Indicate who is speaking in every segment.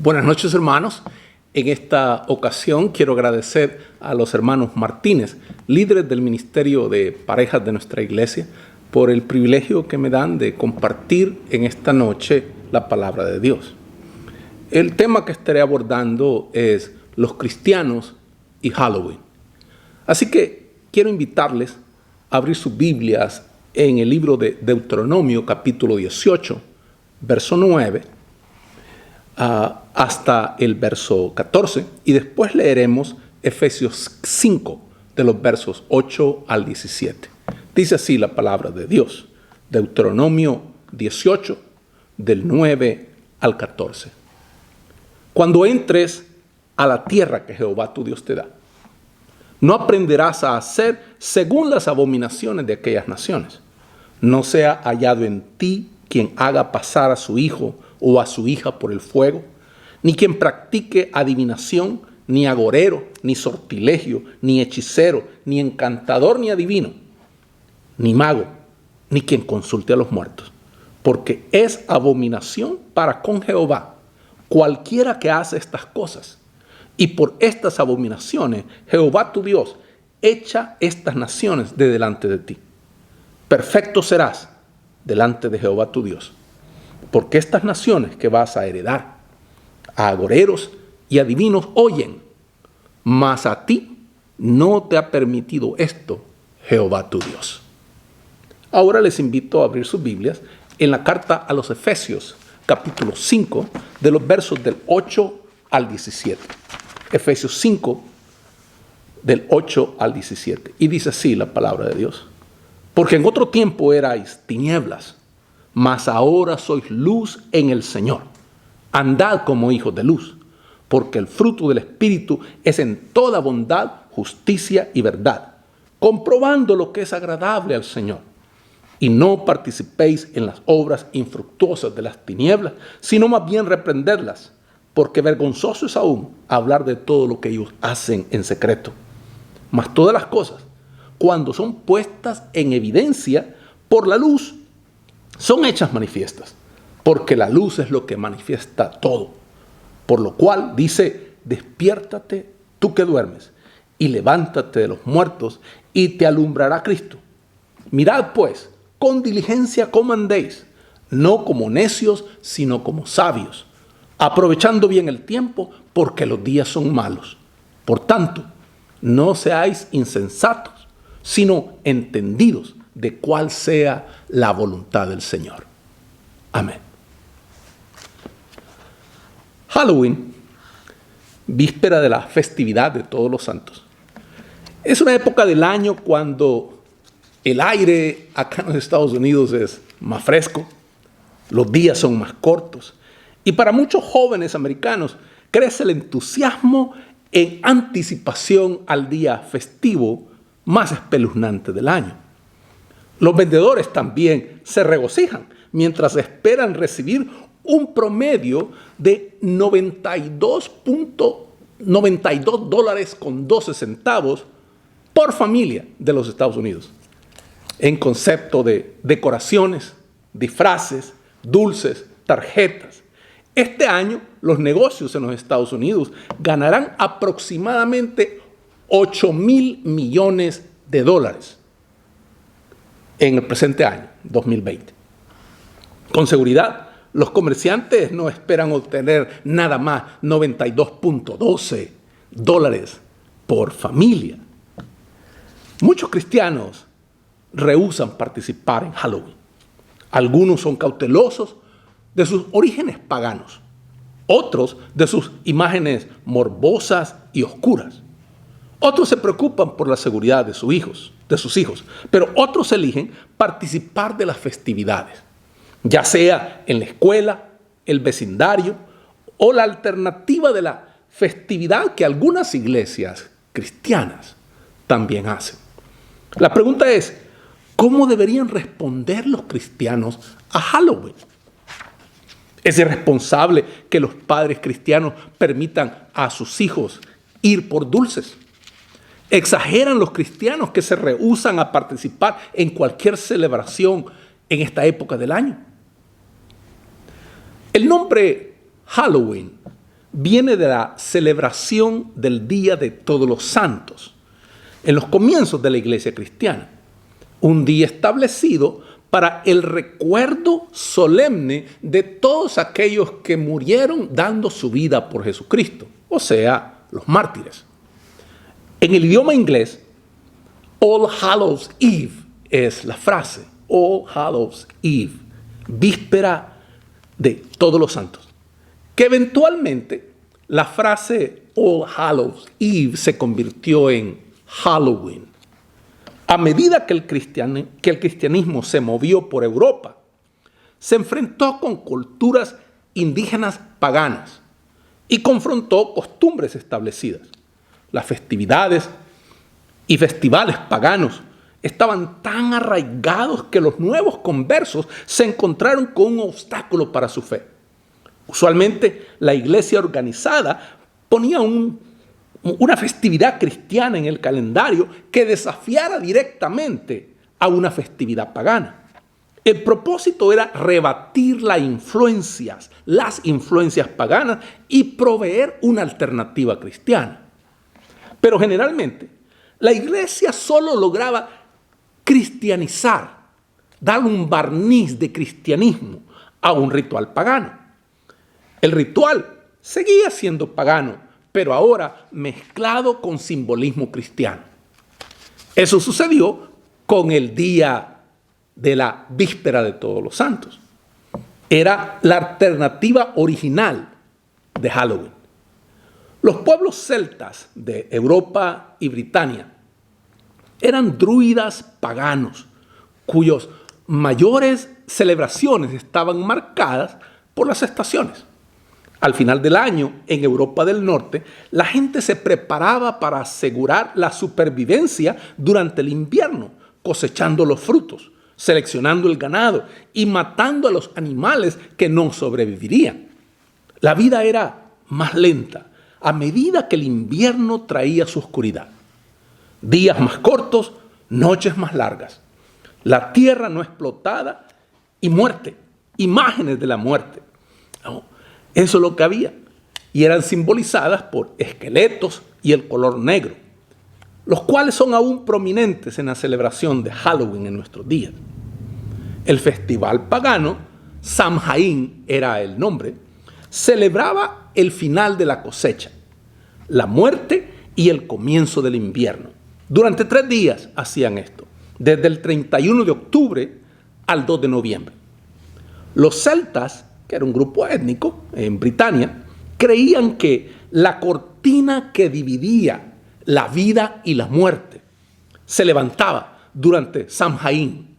Speaker 1: Buenas noches, hermanos. En esta ocasión quiero agradecer a los hermanos Martínez, líderes del Ministerio de Parejas de nuestra iglesia, por el privilegio que me dan de compartir en esta noche la palabra de Dios. El tema que estaré abordando es los cristianos y Halloween. Así que quiero invitarles a abrir sus Biblias en el libro de Deuteronomio, capítulo 18, verso 9, hasta el verso 14, y después leeremos Efesios 5, de los versos 8 al 17. Dice así la palabra de Dios, Deuteronomio 18, del 9 al 14. Cuando entres a la tierra que Jehová tu Dios te da, no aprenderás a hacer según las abominaciones de aquellas naciones. No sea hallado en ti quien haga pasar a su hijo o a su hija por el fuego, ni quien practique adivinación, ni agorero, ni sortilegio, ni hechicero, ni encantador, ni adivino, ni mago, ni quien consulte a los muertos, porque es abominación para con Jehová cualquiera que hace estas cosas. Y por estas abominaciones Jehová tu Dios echa estas naciones de delante de ti. Perfecto serás delante de Jehová tu Dios, porque estas naciones que vas a heredar, a agoreros y adivinos oyen, mas a ti no te ha permitido esto Jehová tu Dios. Ahora les invito a abrir sus Biblias en la carta a los Efesios, capítulo 5, de los versos del 8 al 17. Efesios 5, del 8 al 17. Y dice así la palabra de Dios. Porque en otro tiempo erais tinieblas, mas ahora sois luz en el Señor. Andad como hijos de luz, porque el fruto del Espíritu es en toda bondad, justicia y verdad, comprobando lo que es agradable al Señor. Y no participéis en las obras infructuosas de las tinieblas, sino más bien reprenderlas, porque vergonzoso es aún hablar de todo lo que ellos hacen en secreto. Mas todas las cosas, cuando son puestas en evidencia por la luz, son hechas manifiestas, porque la luz es lo que manifiesta todo. Por lo cual dice, despiértate tú que duermes, y levántate de los muertos, y te alumbrará Cristo. Mirad pues, con diligencia cómo andéis, no como necios, sino como sabios, aprovechando bien el tiempo, porque los días son malos. Por tanto, no seáis insensatos, sino entendidos de cuál sea la voluntad del Señor. Amén. Halloween, víspera de la festividad de Todos los Santos, es una época del año cuando el aire acá en los Estados Unidos es más fresco, los días son más cortos, y para muchos jóvenes americanos crece el entusiasmo en anticipación al día festivo más espeluznante del año. Los vendedores también se regocijan mientras esperan recibir un promedio de $92.12 por familia de los Estados Unidos, en concepto de decoraciones, disfraces, dulces, tarjetas. Este año los negocios en los Estados Unidos ganarán aproximadamente $8,000 millones en el presente año, 2020. Con seguridad, los comerciantes no esperan obtener nada más $92.12 por familia. Muchos cristianos rehúsan participar en Halloween. Algunos son cautelosos de sus orígenes paganos, otros de sus imágenes morbosas y oscuras. Otros se preocupan por la seguridad de sus hijos, pero otros eligen participar de las festividades, ya sea en la escuela, el vecindario o la alternativa de la festividad que algunas iglesias cristianas también hacen. La pregunta es, ¿cómo deberían responder los cristianos a Halloween? ¿Es irresponsable que los padres cristianos permitan a sus hijos ir por dulces? ¿Exageran los cristianos que se rehúsan a participar en cualquier celebración en esta época del año? El nombre Halloween viene de la celebración del Día de Todos los Santos, en los comienzos de la iglesia cristiana. Un día establecido para el recuerdo solemne de todos aquellos que murieron dando su vida por Jesucristo, o sea, los mártires. En el idioma inglés, All Hallows Eve es la frase, All Hallows Eve, víspera de Todos los Santos, que eventualmente la frase All Hallows Eve se convirtió en Halloween. A medida que el cristianismo se movió por Europa, se enfrentó con culturas indígenas paganas y confrontó costumbres establecidas. Las festividades y festivales paganos estaban tan arraigados que los nuevos conversos se encontraron con un obstáculo para su fe. Usualmente la iglesia organizada ponía una festividad cristiana en el calendario que desafiara directamente a una festividad pagana. El propósito era rebatir las influencias paganas y proveer una alternativa cristiana. Pero generalmente la iglesia solo lograba cristianizar, dar un barniz de cristianismo a un ritual pagano. El ritual seguía siendo pagano, pero ahora mezclado con simbolismo cristiano. Eso sucedió con el día de la víspera de Todos los Santos. Era la alternativa original de Halloween. Los pueblos celtas de Europa y Britania eran druidas paganos cuyas mayores celebraciones estaban marcadas por las estaciones. Al final del año, en Europa del Norte, la gente se preparaba para asegurar la supervivencia durante el invierno, cosechando los frutos, seleccionando el ganado y matando a los animales que no sobrevivirían. La vida era más lenta a medida que el invierno traía su oscuridad. Días más cortos, noches más largas. La tierra no explotada y muerte, imágenes de la muerte. Eso es lo que había. Y eran simbolizadas por esqueletos y el color negro, los cuales son aún prominentes en la celebración de Halloween en nuestros días. El festival pagano, Samhain era el nombre, celebraba el final de la cosecha, la muerte y el comienzo del invierno. Durante 3 días hacían esto, desde el 31 de octubre al 2 de noviembre. Los celtas, que era un grupo étnico en Britania, creían que la cortina que dividía la vida y la muerte se levantaba durante Samhain,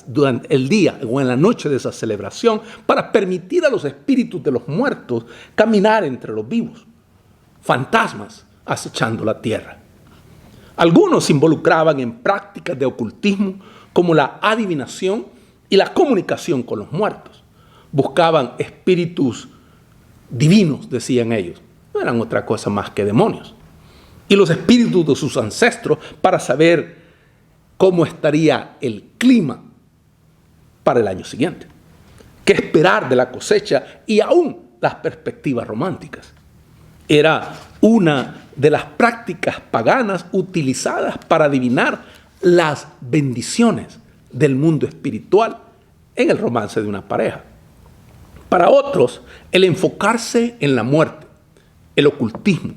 Speaker 1: durante el día o en la noche de esa celebración, para permitir a los espíritus de los muertos caminar entre los vivos, fantasmas acechando la tierra. Algunos se involucraban en prácticas de ocultismo como la adivinación y la comunicación con los muertos. Buscaban espíritus divinos, decían ellos. No eran otra cosa más que demonios. Y los espíritus de sus ancestros para saber cómo estaría el clima para el año siguiente. Qué esperar de la cosecha y aún las perspectivas románticas. Era una de las prácticas paganas utilizadas para adivinar las bendiciones del mundo espiritual en el romance de una pareja. Para otros, el enfocarse en la muerte, el ocultismo,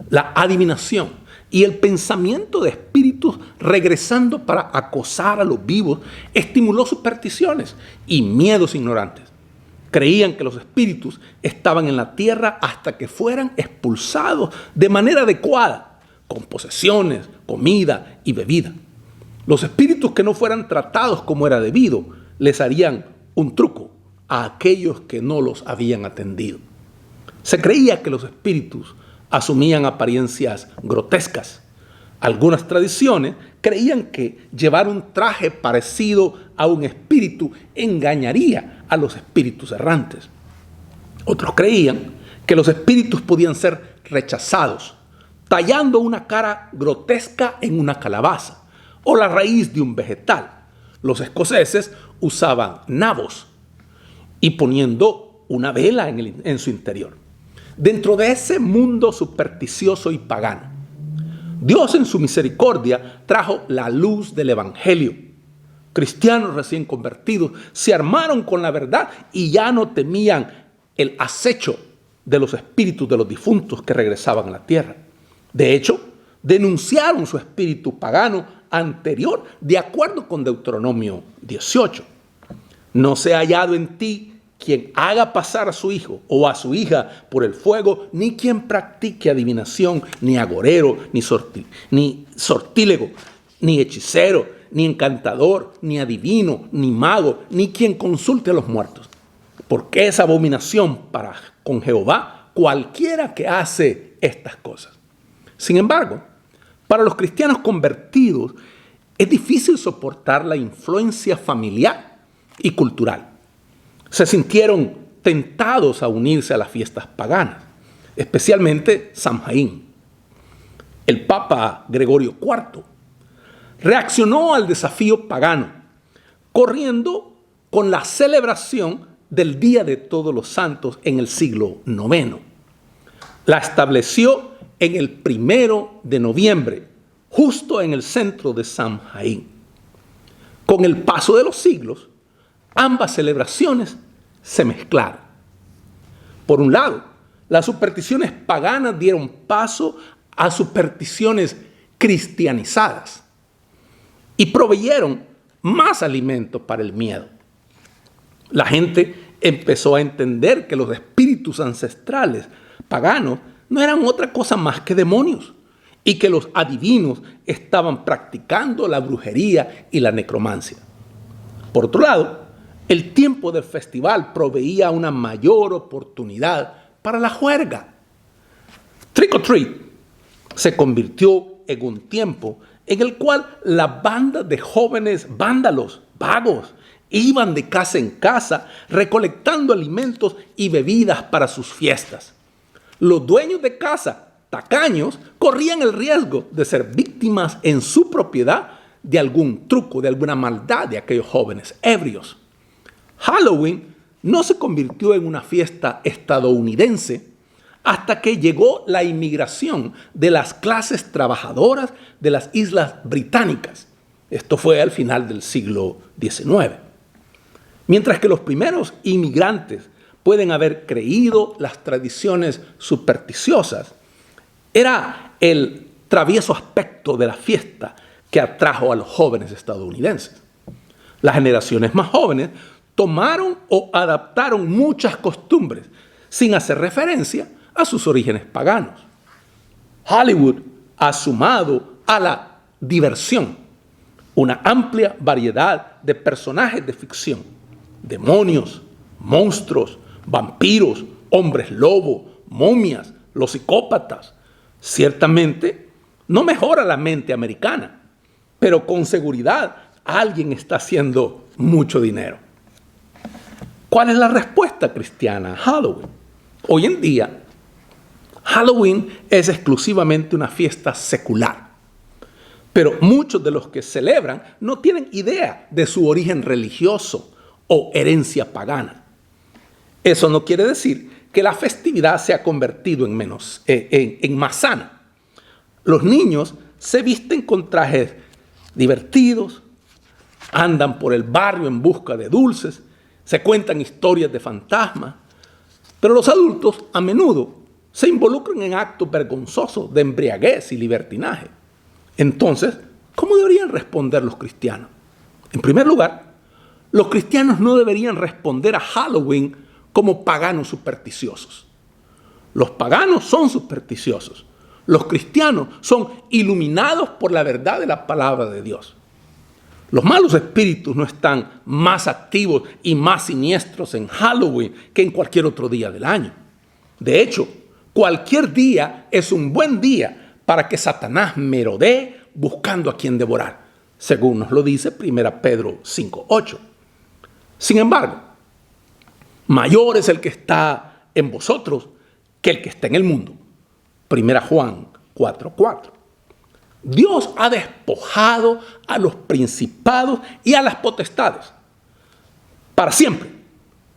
Speaker 1: la adivinación y el pensamiento de espíritus regresando para acosar a los vivos estimuló supersticiones y miedos ignorantes. Creían que los espíritus estaban en la tierra hasta que fueran expulsados de manera adecuada, con posesiones, comida y bebida. Los espíritus que no fueran tratados como era debido, les harían un truco a aquellos que no los habían atendido. Se creía que los espíritus asumían apariencias grotescas. Algunas tradiciones creían que llevar un traje parecido a un espíritu engañaría a los espíritus errantes. Otros creían que los espíritus podían ser rechazados, tallando una cara grotesca en una calabaza o la raíz de un vegetal. Los escoceses usaban nabos y poniendo una vela en su interior. dentro de ese mundo supersticioso y pagano, Dios en su misericordia trajo la luz del evangelio. Cristianos recién convertidos se armaron con la verdad y ya no temían el acecho de los espíritus de los difuntos que regresaban a la tierra. De hecho, denunciaron su espíritu pagano anterior de acuerdo con Deuteronomio 18. No se ha hallado en ti quien haga pasar a su hijo o a su hija por el fuego, ni quien practique adivinación, ni agorero, ni sortílego, ni hechicero, ni encantador, ni adivino, ni mago, ni quien consulte a los muertos. Porque es abominación para con Jehová cualquiera que hace estas cosas. Sin embargo, para los cristianos convertidos es difícil soportar la influencia familiar y cultural. Se sintieron tentados a unirse a las fiestas paganas, especialmente Samhain. El Papa Gregorio IV reaccionó al desafío pagano, corriendo con la celebración del Día de Todos los Santos en el siglo IX. La estableció en el 1 de noviembre, justo en el centro de Samhain. Con el paso de los siglos, ambas celebraciones se mezclaron. Por un lado, las supersticiones paganas dieron paso a supersticiones cristianizadas y proveyeron más alimento para el miedo. La gente empezó a entender que los espíritus ancestrales paganos no eran otra cosa más que demonios y que los adivinos estaban practicando la brujería y la necromancia. Por otro lado, el tiempo del festival proveía una mayor oportunidad para la juerga. Trick or Treat se convirtió en un tiempo en el cual las bandas de jóvenes vándalos, vagos, iban de casa en casa recolectando alimentos y bebidas para sus fiestas. Los dueños de casa, tacaños, corrían el riesgo de ser víctimas en su propiedad de algún truco, de alguna maldad de aquellos jóvenes ebrios. Halloween no se convirtió en una fiesta estadounidense hasta que llegó la inmigración de las clases trabajadoras de las Islas Británicas. Esto fue al final del siglo XIX. Mientras que los primeros inmigrantes pueden haber creído las tradiciones supersticiosas, era el travieso aspecto de la fiesta que atrajo a los jóvenes estadounidenses. Las generaciones más jóvenes tomaron o adaptaron muchas costumbres sin hacer referencia a sus orígenes paganos. Hollywood ha sumado a la diversión una amplia variedad de personajes de ficción, demonios, monstruos, vampiros, hombres lobo, momias, los psicópatas. Ciertamente no mejora la mente americana, pero con seguridad alguien está haciendo mucho dinero. ¿Cuál es la respuesta cristiana a Halloween? Hoy en día, Halloween es exclusivamente una fiesta secular, pero muchos de los que celebran no tienen idea de su origen religioso o herencia pagana. Eso no quiere decir que la festividad se ha convertido en más sana. Los niños se visten con trajes divertidos, andan por el barrio en busca de dulces, se cuentan historias de fantasmas, pero los adultos a menudo se involucran en actos vergonzosos de embriaguez y libertinaje. Entonces, ¿cómo deberían responder los cristianos? En primer lugar, los cristianos no deberían responder a Halloween como paganos supersticiosos. Los paganos son supersticiosos. Los cristianos son iluminados por la verdad de la palabra de Dios. Los malos espíritus no están más activos y más siniestros en Halloween que en cualquier otro día del año. De hecho, cualquier día es un buen día para que Satanás merodee buscando a quien devorar, según nos lo dice 1 Pedro 5:8. Sin embargo, mayor es el que está en vosotros que el que está en el mundo. 1 Juan 4:4. Dios ha despojado a los principados y a las potestades para siempre,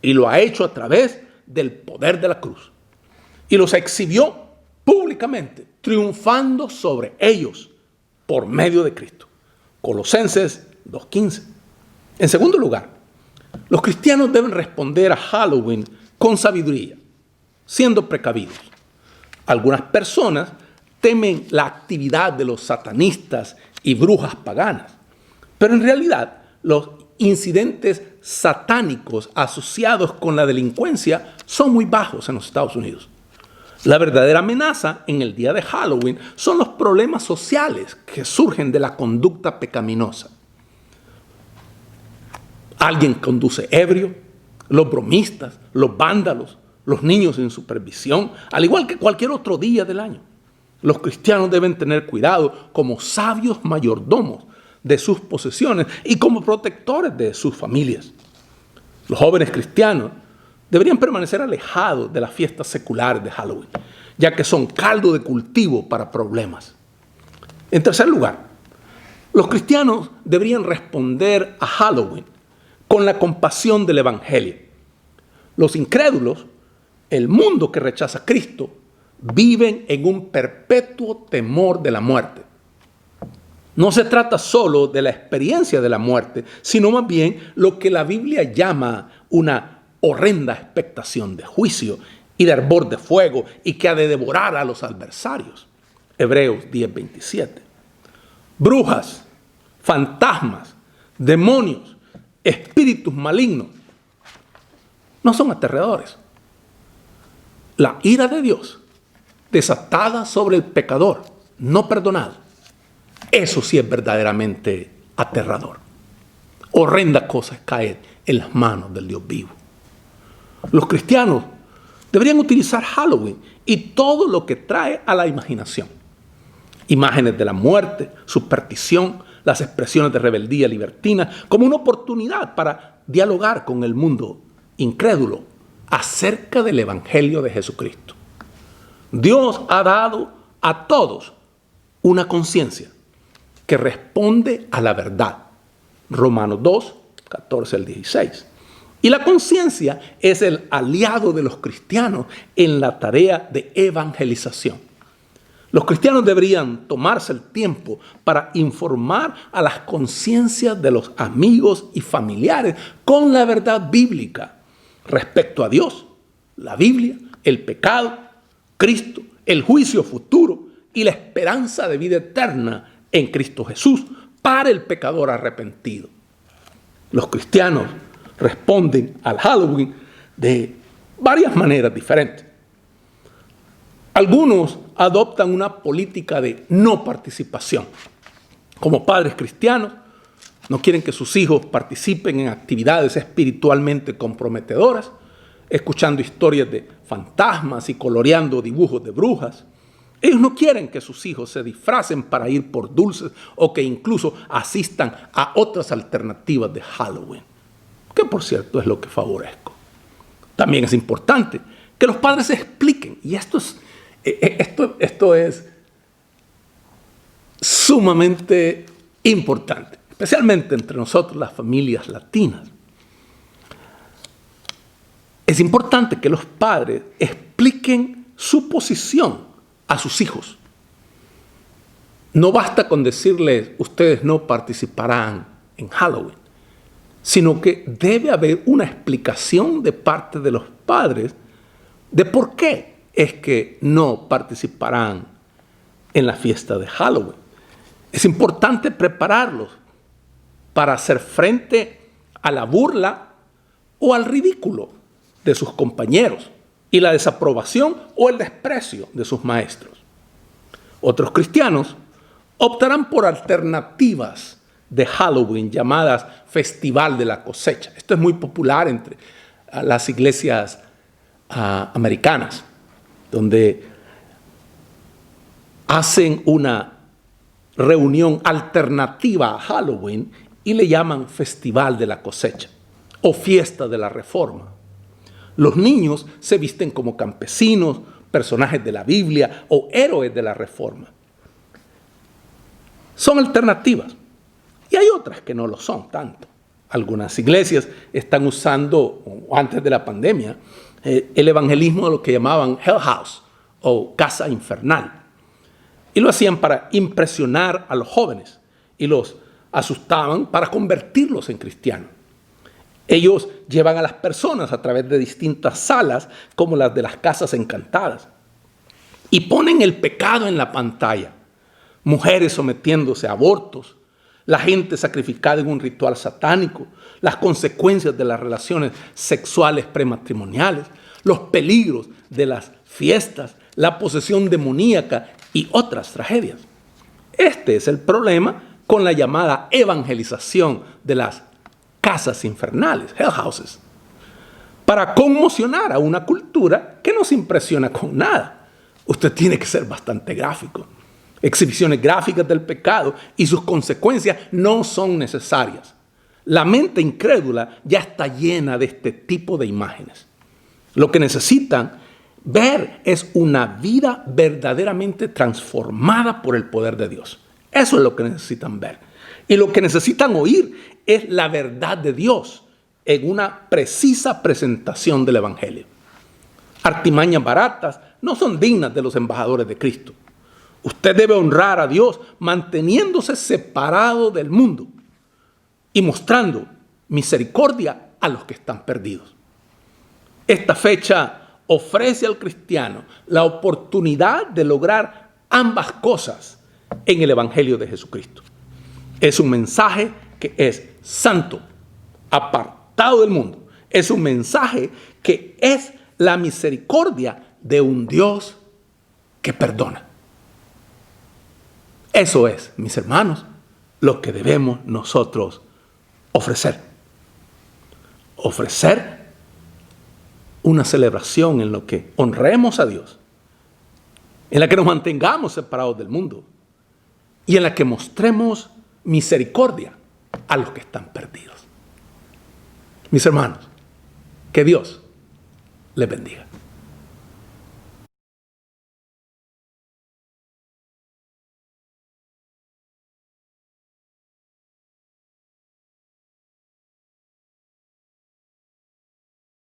Speaker 1: y lo ha hecho a través del poder de la cruz. y los exhibió públicamente, triunfando sobre ellos por medio de Cristo. Colosenses 2:15. En segundo lugar, los cristianos deben responder a Halloween con sabiduría, siendo precavidos. Algunas personas temen la actividad de los satanistas y brujas paganas, pero en realidad los incidentes satánicos asociados con la delincuencia son muy bajos en los Estados Unidos. La verdadera amenaza en el día de Halloween son los problemas sociales que surgen de la conducta pecaminosa. Alguien conduce ebrio, los bromistas, los vándalos, los niños sin supervisión, al igual que cualquier otro día del año. Los cristianos deben tener cuidado como sabios mayordomos de sus posesiones y como protectores de sus familias. Los jóvenes cristianos deberían permanecer alejados de las fiestas seculares de Halloween, ya que son caldo de cultivo para problemas. En tercer lugar, los cristianos deberían responder a Halloween con la compasión del Evangelio. Los incrédulos, el mundo que rechaza a Cristo, viven en un perpetuo temor de la muerte. No se trata solo de la experiencia de la muerte, sino más bien lo que la Biblia llama una horrenda expectación de juicio y de hervor de fuego y que ha de devorar a los adversarios. Hebreos 10:27. Brujas, fantasmas, demonios, espíritus malignos no son aterradores. La ira de Dios desatada sobre el pecador no perdonado, eso sí es verdaderamente aterrador. Horrenda cosa es caer en las manos del Dios vivo. Los cristianos deberían utilizar Halloween y todo lo que trae a la imaginación. Imágenes de la muerte, superstición, las expresiones de rebeldía libertina, como una oportunidad para dialogar con el mundo incrédulo acerca del Evangelio de Jesucristo. Dios ha dado a todos una conciencia que responde a la verdad. Romanos 2, 14 al 16. Y la conciencia es el aliado de los cristianos en la tarea de evangelización. Los cristianos deberían tomarse el tiempo para informar a las conciencias de los amigos y familiares con la verdad bíblica respecto a Dios, la Biblia, el pecado, Cristo, el juicio futuro y la esperanza de vida eterna en Cristo Jesús para el pecador arrepentido. Los cristianos responden al Halloween de varias maneras diferentes. Algunos adoptan una política de no participación. Como padres cristianos, no quieren que sus hijos participen en actividades espiritualmente comprometedoras, escuchando historias de fantasmas y coloreando dibujos de brujas. Ellos no quieren que sus hijos se disfracen para ir por dulces o que incluso asistan a otras alternativas de Halloween, que por cierto es lo que favorezco. También es importante que los padres se expliquen, y esto es sumamente importante, especialmente entre nosotros las familias latinas. Es importante que los padres expliquen su posición a sus hijos. No basta con decirles, ustedes no participarán en Halloween, sino que debe haber una explicación de parte de los padres de por qué es que no participarán en la fiesta de Halloween. Es importante prepararlos para hacer frente a la burla o al ridículo de sus compañeros y la desaprobación o el desprecio de sus maestros. Otros cristianos optarán por alternativas de Halloween llamadas Festival de la Cosecha. Esto es muy popular entre las iglesias americanas, donde hacen una reunión alternativa a Halloween y le llaman Festival de la Cosecha o Fiesta de la Reforma. Los niños se visten como campesinos, personajes de la Biblia o héroes de la Reforma. Son alternativas y hay otras que no lo son tanto. Algunas iglesias están usando, antes de la pandemia, el evangelismo de lo que llamaban Hell House o casa infernal. Y lo hacían para impresionar a los jóvenes y los asustaban para convertirlos en cristianos. Ellos llevan a las personas a través de distintas salas como las de las casas encantadas y ponen el pecado en la pantalla. Mujeres sometiéndose a abortos, la gente sacrificada en un ritual satánico, las consecuencias de las relaciones sexuales prematrimoniales, los peligros de las fiestas, la posesión demoníaca y otras tragedias. Este es el problema con la llamada evangelización de las casas infernales, hell houses, para conmocionar a una cultura que no se impresiona con nada. Usted tiene que ser bastante gráfico. Exhibiciones gráficas del pecado y sus consecuencias no son necesarias. La mente incrédula ya está llena de este tipo de imágenes. Lo que necesitan ver es una vida verdaderamente transformada por el poder de Dios. Eso es lo que necesitan ver. Y lo que necesitan oír es la verdad de Dios en una precisa presentación del Evangelio. Artimañas baratas no son dignas de los embajadores de Cristo. Usted debe honrar a Dios manteniéndose separado del mundo y mostrando misericordia a los que están perdidos. Esta fecha ofrece al cristiano la oportunidad de lograr ambas cosas en el Evangelio de Jesucristo. Es un mensaje que es santo, apartado del mundo. Es un mensaje que es la misericordia de un Dios que perdona. Eso es, mis hermanos, lo que debemos nosotros ofrecer. Ofrecer una celebración en la que honremos a Dios, en la que nos mantengamos separados del mundo y en la que mostremos misericordia a los que están perdidos. Mis hermanos, que Dios les bendiga.